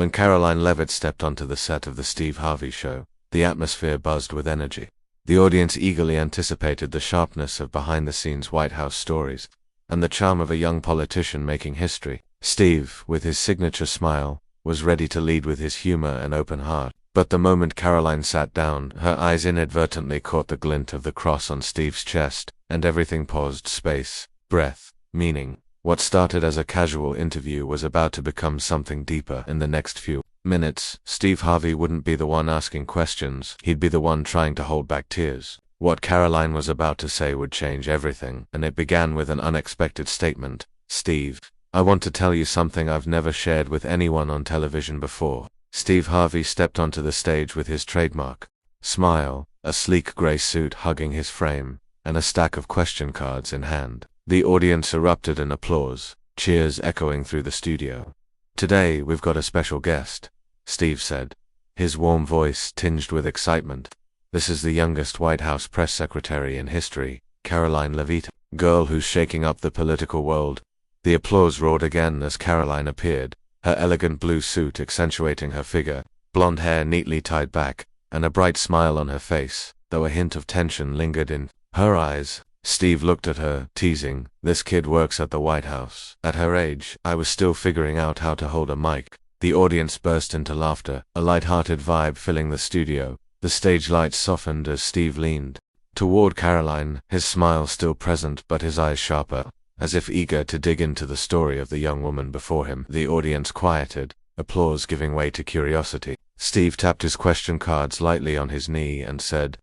When Karoline Leavitt stepped onto the set of the Steve Harvey show, the atmosphere buzzed with energy. The audience eagerly anticipated the sharpness of behind-the-scenes White House stories, and the charm of a young politician making history. Steve, with his signature smile, was ready to lead with his humor and open heart. But the moment Karoline sat down, her eyes inadvertently caught the glint of the cross on Steve's chest, and everything paused. Space, breath, meaning. What started as a casual interview was about to become something deeper. In the next few minutes, Steve Harvey wouldn't be the one asking questions, he'd be the one trying to hold back tears. What Karoline was about to say would change everything, and it began with an unexpected statement. "Steve, I want to tell you something I've never shared with anyone on television before." Steve Harvey stepped onto the stage with his trademark smile, a sleek gray suit hugging his frame, and a stack of question cards in hand. The audience erupted in applause, cheers echoing through the studio. "Today, we've got a special guest," Steve said, his warm voice tinged with excitement. "This is the youngest White House press secretary in history, Karoline Leavitt, girl who's shaking up the political world." The applause roared again as Karoline appeared, her elegant blue suit accentuating her figure, blonde hair neatly tied back, and a bright smile on her face, though a hint of tension lingered in her eyes. Steve looked at her, teasing, "This kid works at the White House. At her age, I was still figuring out how to hold a mic." The audience burst into laughter, a light-hearted vibe filling the studio. The stage lights softened as Steve leaned toward Karoline, his smile still present but his eyes sharper, as if eager to dig into the story of the young woman before him. The audience quieted, applause giving way to curiosity. Steve tapped his question cards lightly on his knee and said,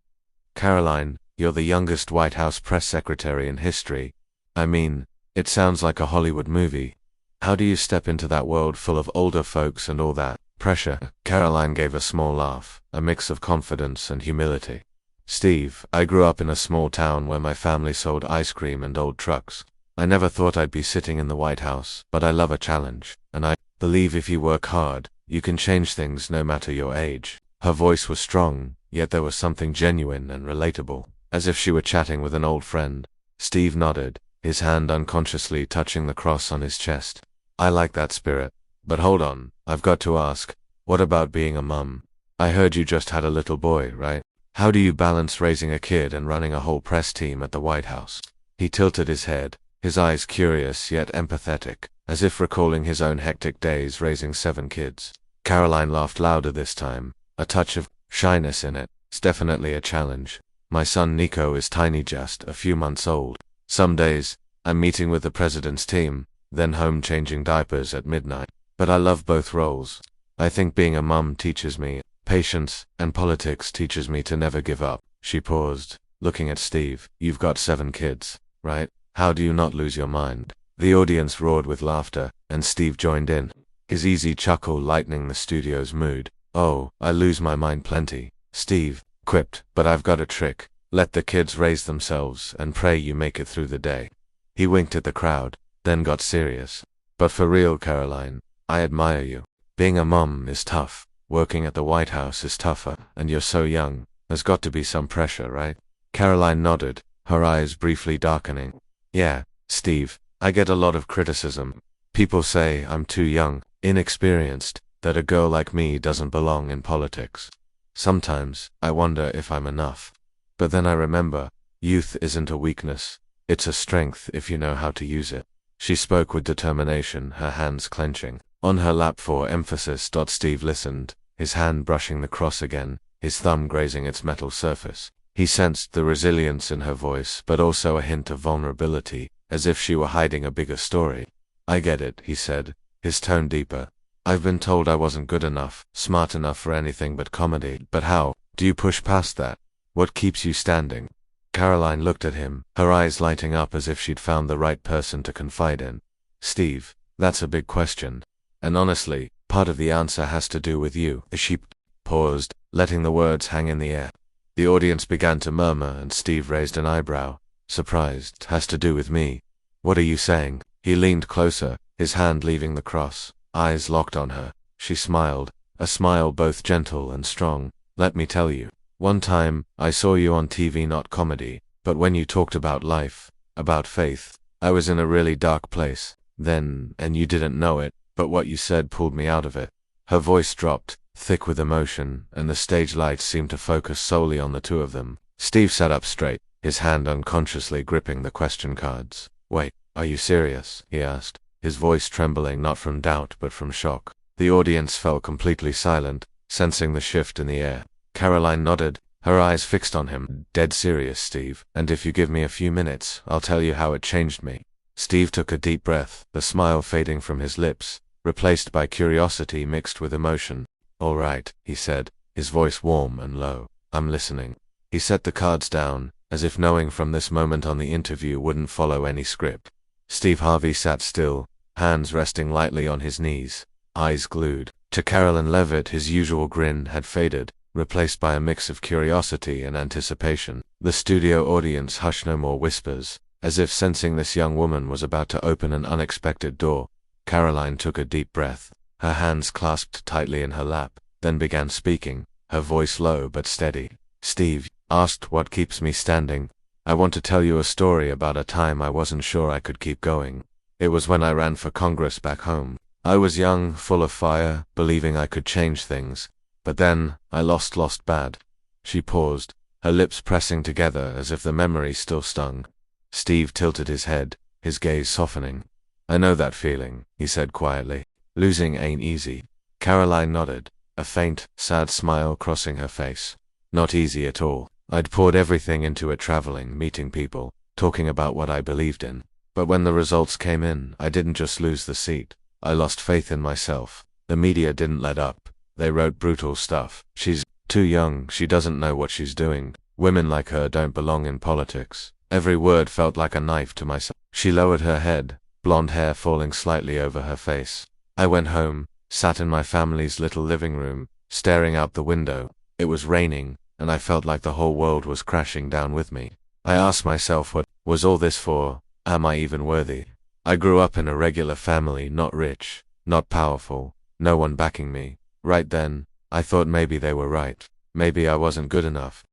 "Karoline, you're the youngest White House press secretary in history. I mean, it sounds like a Hollywood movie. How do you step into that world full of older folks and all that pressure?" Karoline gave a small laugh, a mix of confidence and humility. "Steve, I grew up in a small town where my family sold ice cream and old trucks. I never thought I'd be sitting in the White House, but I love a challenge, and I believe if you work hard, you can change things no matter your age." Her voice was strong, yet there was something genuine and relatable, as if she were chatting with an old friend. Steve nodded, his hand unconsciously touching the cross on his chest. "I like that spirit. But hold on, I've got to ask, what about being a mum? I heard you just had a little boy, right? How do you balance raising a kid and running a whole press team at the White House?" He tilted his head, his eyes curious yet empathetic, as if recalling his own hectic days raising 7 kids. Karoline laughed louder this time, a touch of shyness in it. "It's definitely a challenge. My son Nico is tiny, just a few months old. Some days, I'm meeting with the president's team, then home changing diapers at midnight. But I love both roles. I think being a mum teaches me patience, and politics teaches me to never give up." She paused, looking at Steve. "You've got 7 kids, right? How do you not lose your mind?" The audience roared with laughter, and Steve joined in, his easy chuckle lightening the studio's mood. "Oh, I lose my mind plenty," Steve quipped, "but I've got a trick. Let the kids raise themselves and pray you make it through the day." He winked at the crowd, then got serious. "But for real, Karoline, I admire you. Being a mom is tough. Working at the White House is tougher, and you're so young. There's got to be some pressure, right?" Karoline nodded, her eyes briefly darkening. "Yeah, Steve, I get a lot of criticism. People say I'm too young, inexperienced, that a girl like me doesn't belong in politics. Sometimes, I wonder if I'm enough. But then I remember, youth isn't a weakness, it's a strength if you know how to use it." She spoke with determination, her hands clenching on her lap for emphasis. Steve listened, his hand brushing the cross again, his thumb grazing its metal surface. He sensed the resilience in her voice, but also a hint of vulnerability, as if she were hiding a bigger story. "I get it," he said, his tone deeper. "I've been told I wasn't good enough, smart enough for anything but comedy. But how do you push past that? What keeps you standing?" Karoline looked at him, her eyes lighting up as if she'd found the right person to confide in. "Steve, that's a big question. And honestly, part of the answer has to do with you." She paused, letting the words hang in the air. The audience began to murmur, and Steve raised an eyebrow, surprised. "Has to do with me? What are you saying?" He leaned closer, his hand leaving the cross, eyes locked on her. She smiled, a smile both gentle and strong. "Let me tell you. One time, I saw you on TV, not comedy, but when you talked about life, about faith, I was in a really dark place then, and you didn't know it, but what you said pulled me out of it." Her voice dropped, thick with emotion, and the stage lights seemed to focus solely on the two of them. Steve sat up straight, his hand unconsciously gripping the question cards. "Wait, are you serious?" he asked, his voice trembling not from doubt but from shock. The audience fell completely silent, sensing the shift in the air. Karoline nodded, her eyes fixed on him. "Dead serious, Steve, and if you give me a few minutes, I'll tell you how it changed me." Steve took a deep breath, the smile fading from his lips, replaced by curiosity mixed with emotion. "All right," he said, his voice warm and low. "I'm listening." He set the cards down, as if knowing from this moment on the interview wouldn't follow any script. Steve Harvey sat still, hands resting lightly on his knees, eyes glued. To Karoline Leavitt his usual grin had faded, replaced by a mix of curiosity and anticipation. The studio audience hushed no more whispers, as if sensing this young woman was about to open an unexpected door. Karoline took a deep breath, her hands clasped tightly in her lap, then began speaking, her voice low but steady. "Steve asked what keeps me standing. I want to tell you a story about a time I wasn't sure I could keep going. It was when I ran for Congress back home. I was young, full of fire, believing I could change things. But then, I lost bad." She paused, her lips pressing together as if the memory still stung. Steve tilted his head, his gaze softening. "I know that feeling," he said quietly. "Losing ain't easy." Karoline nodded, a faint, sad smile crossing her face. "Not easy at all. I'd poured everything into it, traveling, meeting people, talking about what I believed in. But when the results came in, I didn't just lose the seat. I lost faith in myself. The media didn't let up. They wrote brutal stuff. She's too young, she doesn't know what she's doing. Women like her don't belong in politics." Every word felt like a knife to my soul. She lowered her head, blonde hair falling slightly over her face. "I went home, sat in my family's little living room, staring out the window. It was raining, and I felt like the whole world was crashing down with me. I asked myself, what was all this for? Am I even worthy? I grew up in a regular family, not rich, not powerful, no one backing me. Right then, I thought maybe they were right. Maybe I wasn't good enough."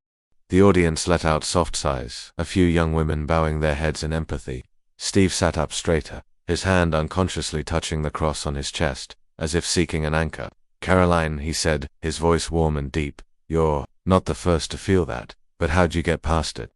The audience let out soft sighs, a few young women bowing their heads in empathy. Steve sat up straighter, his hand unconsciously touching the cross on his chest, as if seeking an anchor. "Karoline," he said, his voice warm and deep, "you're not the first to feel that, but how'd you get past it?"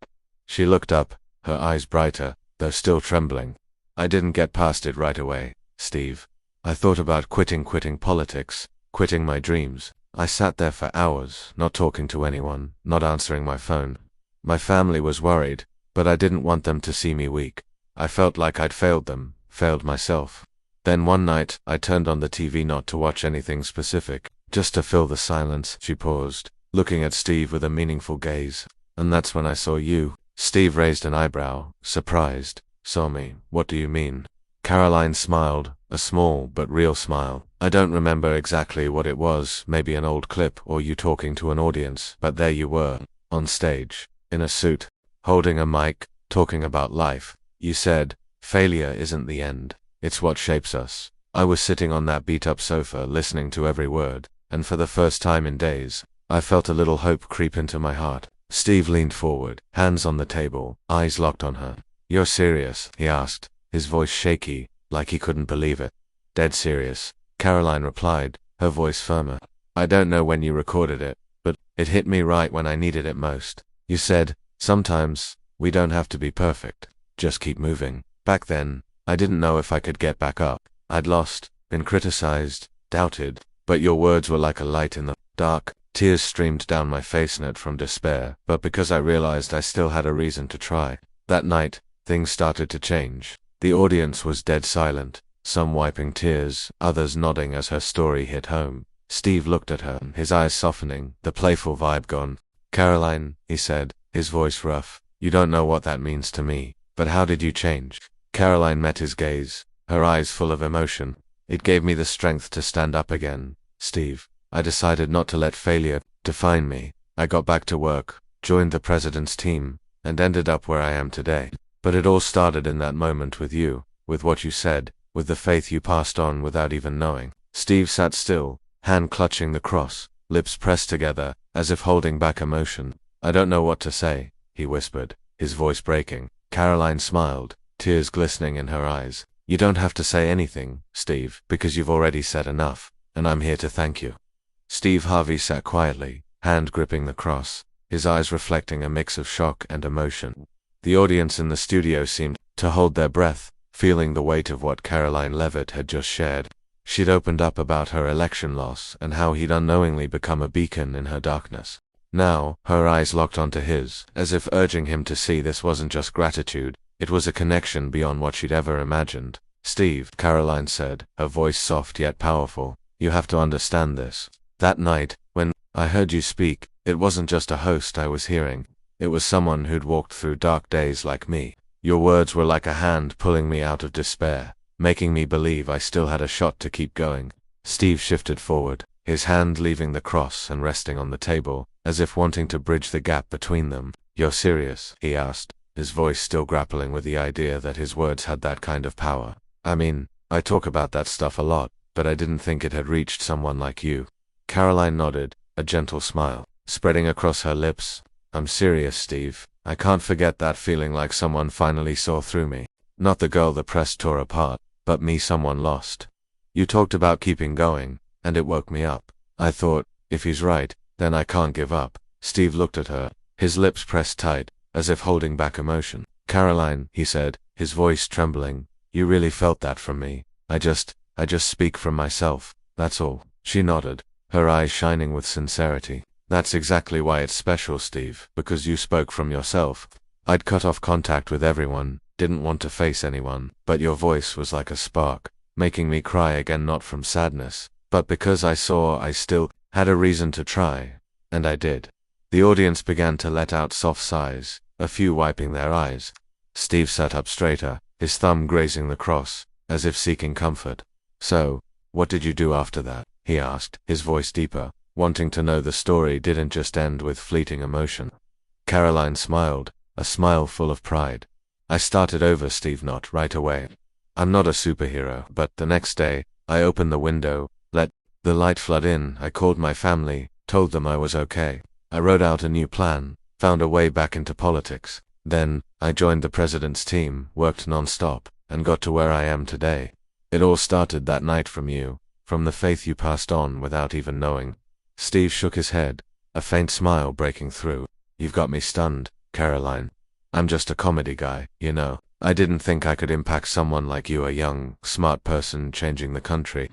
She looked up, her eyes brighter, though still trembling. "I didn't get past it right away, Steve. I thought about quitting politics, quitting my dreams. I sat there for hours, not talking to anyone, not answering my phone. My family was worried, but I didn't want them to see me weak. I felt like I'd failed them, failed myself. Then one night, I turned on the TV not to watch anything specific, just to fill the silence." She paused, looking at Steve with a meaningful gaze. "And that's when I saw you." Steve raised an eyebrow, surprised. "Saw me? What do you mean?" Karoline smiled, a small but real smile. "I don't remember exactly what it was, maybe an old clip or you talking to an audience, but there you were, on stage, in a suit, holding a mic, talking about life. You said, failure isn't the end, it's what shapes us." I was sitting on that beat-up sofa listening to every word, and for the first time in days, I felt a little hope creep into my heart. Steve leaned forward, hands on the table, eyes locked on her. "You're serious?" he asked, his voice shaky, like he couldn't believe it. "Dead serious," Karoline replied, her voice firmer. "I don't know when you recorded it, but it hit me right when I needed it most. You said, sometimes, we don't have to be perfect, just keep moving." Back then, I didn't know if I could get back up. I'd lost, been criticized, doubted, but your words were like a light in the dark. Tears streamed down my face not from despair, but because I realized I still had a reason to try. That night, things started to change. The audience was dead silent, some wiping tears, others nodding as her story hit home. Steve looked at her, his eyes softening, the playful vibe gone. "Karoline," he said, his voice rough, "you don't know what that means to me, but how did you change?" Karoline met his gaze, her eyes full of emotion. "It gave me the strength to stand up again, Steve. I decided not to let failure define me. I got back to work, joined the president's team, and ended up where I am today. But it all started in that moment with you, with what you said, with the faith you passed on without even knowing." Steve sat still, hand clutching the cross, lips pressed together, as if holding back emotion. "I don't know what to say," he whispered, his voice breaking. Karoline smiled, tears glistening in her eyes. "You don't have to say anything, Steve, because you've already said enough. and I'm here to thank you." Steve Harvey sat quietly, hand gripping the cross, his eyes reflecting a mix of shock and emotion. The audience in the studio seemed to hold their breath, feeling the weight of what Karoline Leavitt had just shared. She'd opened up about her election loss and how he'd unknowingly become a beacon in her darkness. Now, her eyes locked onto his, as if urging him to see this wasn't just gratitude, it was a connection beyond what she'd ever imagined. "Steve," Karoline said, her voice soft yet powerful, "you have to understand this. That night, when I heard you speak, it wasn't just a host I was hearing. It was someone who'd walked through dark days like me. Your words were like a hand pulling me out of despair, making me believe I still had a shot to keep going." Steve shifted forward, his hand leaving the cross and resting on the table, as if wanting to bridge the gap between them. "You're serious?" he asked, his voice still grappling with the idea that his words had that kind of power. "I mean, I talk about that stuff a lot, but I didn't think it had reached someone like you." Karoline nodded, a gentle smile spreading across her lips. "I'm serious, Steve. I can't forget that feeling like someone finally saw through me. Not the girl the press tore apart, but me someone lost. You talked about keeping going, and it woke me up. I thought, if he's right, then I can't give up." Steve looked at her, his lips pressed tight, as if holding back emotion. "Karoline," he said, his voice trembling, "you really felt that from me. I just speak from myself, that's all." She nodded, her eyes shining with sincerity. "That's exactly why it's special, Steve, because you spoke from yourself. I'd cut off contact with everyone, didn't want to face anyone, but your voice was like a spark, making me cry again, not from sadness, but because I saw I still had a reason to try, and I did." The audience began to let out soft sighs, a few wiping their eyes. Steve sat up straighter, his thumb grazing the cross, as if seeking comfort. "So, what did you do after that?" he asked, his voice deeper, wanting to know the story didn't just end with fleeting emotion. Karoline smiled, a smile full of pride. "I started over, Steve, not right away. I'm not a superhero, but the next day, I opened the window, let the light flood in, I called my family, told them I was okay. I wrote out a new plan, found a way back into politics. Then, I joined the president's team, worked non-stop, and got to where I am today. It all started that night from you, from the faith you passed on without even knowing." Steve shook his head, a faint smile breaking through. "You've got me stunned, Karoline. I'm just a comedy guy, you know. I didn't think I could impact someone like you, a young, smart person changing the country."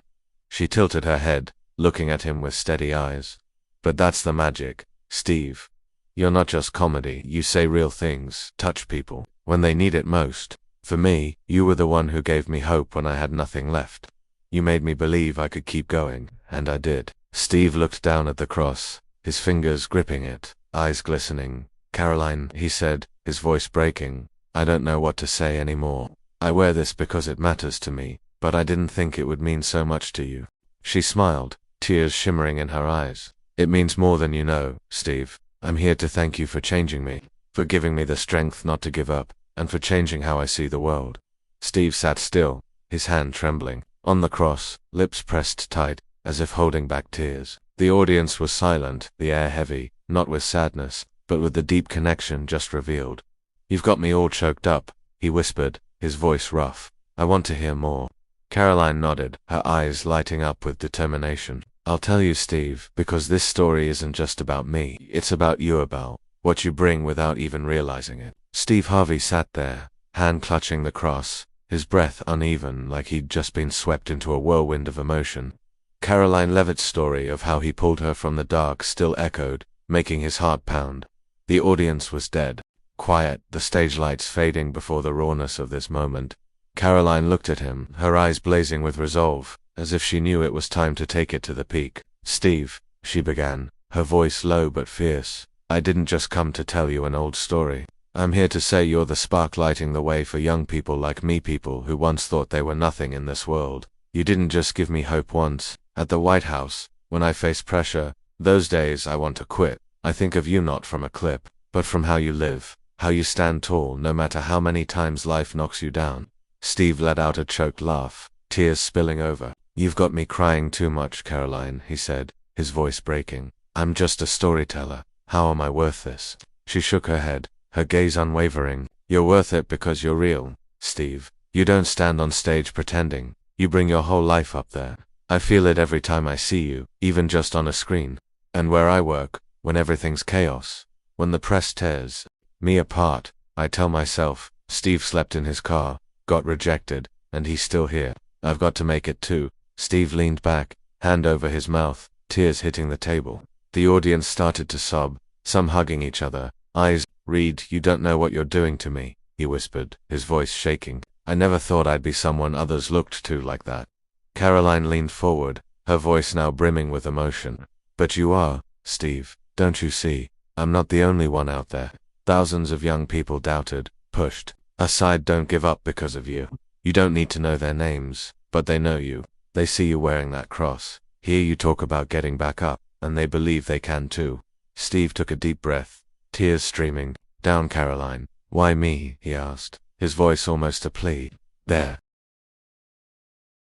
She tilted her head, looking at him with steady eyes. "But that's the magic, Steve. You're not just comedy, you say real things, touch people, when they need it most. For me, you were the one who gave me hope when I had nothing left. You made me believe I could keep going, and I did." Steve looked down at the cross, his fingers gripping it, eyes glistening. "Karoline," he said, his voice breaking, "I don't know what to say anymore. I wear this because it matters to me, but I didn't think it would mean so much to you." She smiled, tears shimmering in her eyes. "It means more than you know, Steve. I'm here to thank you for changing me, for giving me the strength not to give up, and for changing how I see the world." Steve sat still, his hand trembling, on the cross, lips pressed tight, as if holding back tears. The audience was silent, the air heavy, not with sadness, but with the deep connection just revealed. "You've got me all choked up," he whispered, his voice rough. "I want to hear more." Karoline nodded, her eyes lighting up with determination. "I'll tell you, Steve, because this story isn't just about me, it's about you, about what you bring without even realizing it." Steve Harvey sat there, hand clutching the cross, his breath uneven like he'd just been swept into a whirlwind of emotion. Karoline Leavitt's story of how he pulled her from the dark still echoed, making his heart pound. The audience was dead, quiet, the stage lights fading before the rawness of this moment. Karoline looked at him, her eyes blazing with resolve, as if she knew it was time to take it to the peak. "Steve," she began, her voice low but fierce, "I didn't just come to tell you an old story. I'm here to say you're the spark lighting the way for young people like me, people who once thought they were nothing in this world. You didn't just give me hope once, at the White House, when I faced pressure, those days I want to quit. I think of you not from a clip, but from how you live, how you stand tall no matter how many times life knocks you down." Steve let out a choked laugh, tears spilling over. "You've got me crying too much, Karoline," he said, his voice breaking. "I'm just a storyteller. How am I worth this?" She shook her head, her gaze unwavering. "You're worth it because you're real, Steve. You don't stand on stage pretending. You bring your whole life up there. I feel it every time I see you, even just on a screen. And where I work, when everything's chaos, when the press tears me apart, I tell myself, Steve slept in his car, got rejected, and he's still here. I've got to make it too. Steve leaned back, hand over his mouth, tears hitting the table. The audience started to sob, some hugging each other, eyes. Reed, you don't know what you're doing to me, he whispered, his voice shaking. I never thought I'd be someone others looked to like that. Karoline leaned forward, her voice now brimming with emotion. But you are, Steve, don't you see? I'm not the only one out there. Thousands of young people doubted, pushed aside, don't give up because of you. You don't need to know their names, but they know you. They see you wearing that cross, hear you talk about getting back up, and they believe they can too. Steve took a deep breath, tears streaming down Karoline. Why me? He asked, his voice almost a plea. There,